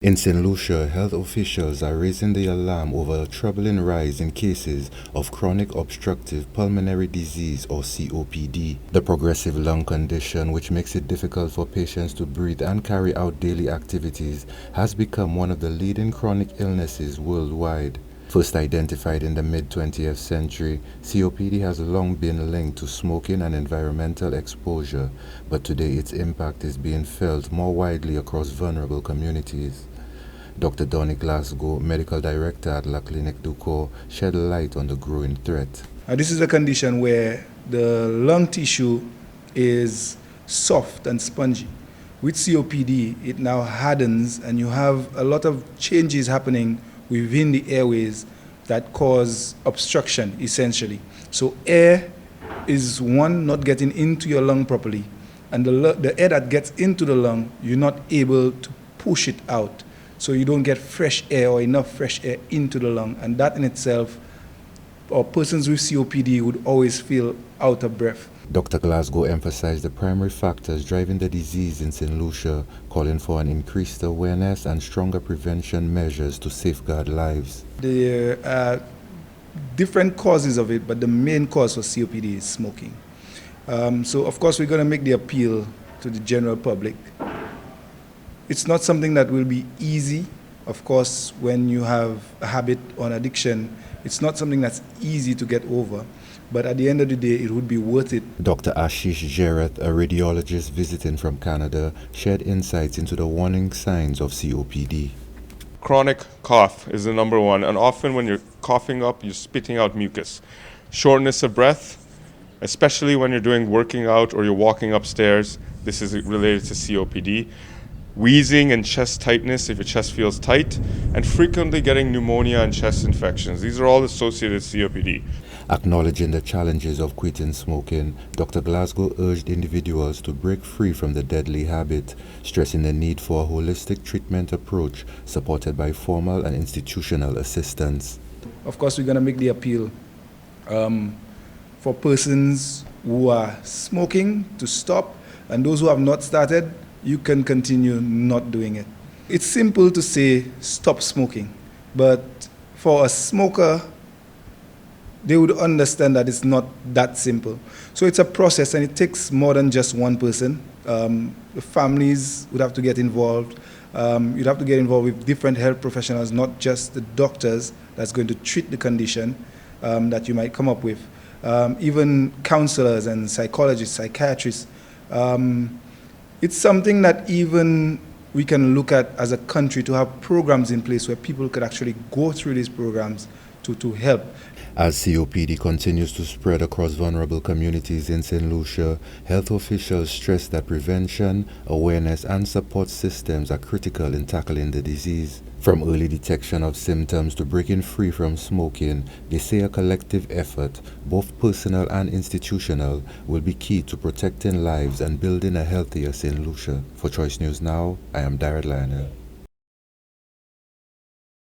In St. Lucia, health officials are raising the alarm over a troubling rise in cases of chronic obstructive pulmonary disease or COPD. The progressive lung condition, which makes it difficult for patients to breathe and carry out daily activities, has become one of the leading chronic illnesses worldwide. First identified in the mid-20th century, COPD has long been linked to smoking and environmental exposure, but today its impact is being felt more widely across vulnerable communities. Dr. Donny Glasgow, Medical Director at La Clinique du Corps, shed light on the growing threat. This is a condition where the lung tissue is soft and spongy. With COPD, it now hardens and you have a lot of changes happening within the airways that cause obstruction, essentially. So air is not getting into your lung properly, and the air that gets into the lung, you're not able to push it out. So you don't get fresh air or enough fresh air into the lung, and that in itself, or persons with COPD would always feel out of breath. Dr. Glasgow emphasized the primary factors driving the disease in St. Lucia, calling for an increased awareness and stronger prevention measures to safeguard lives. There are different causes of it, but the main cause for COPD is smoking. So of course we're going to make the appeal to the general public. It's not something that will be easy. Of course, when you have a habit or an addiction, it's not something that's easy to get over. But at the end of the day, it would be worth it. Dr. Ashish Jerath, a radiologist visiting from Canada, shared insights into the warning signs of COPD. Chronic cough is the number one, and often when you're coughing up, you're spitting out mucus. Shortness of breath, especially when you're doing working out or you're walking upstairs, this is related to COPD. Wheezing and chest tightness if your chest feels tight, and frequently getting pneumonia and chest infections. These are all associated with COPD. Acknowledging the challenges of quitting smoking, Dr. Glasgow urged individuals to break free from the deadly habit, stressing the need for a holistic treatment approach supported by formal and institutional assistance. Of course, we're going to make the appeal for persons who are smoking to stop, and those who have not started, you can continue not doing it. It's simple to say stop smoking, but for a smoker, they would understand that it's not that simple. So it's a process, and it takes more than just one person. The families would have to get involved. You'd have to get involved with different health professionals, not just the doctors that's going to treat the condition that you might come up with. Even counselors and psychologists, psychiatrists. It's something that even we can look at as a country to have programs in place where people could actually go through these programs to help. As COPD continues to spread across vulnerable communities in St. Lucia, health officials stress that prevention, awareness, and support systems are critical in tackling the disease. From early detection of symptoms to breaking free from smoking, they say a collective effort, both personal and institutional, will be key to protecting lives and building a healthier St. Lucia. For Choice News Now, I am Darrell Lionel.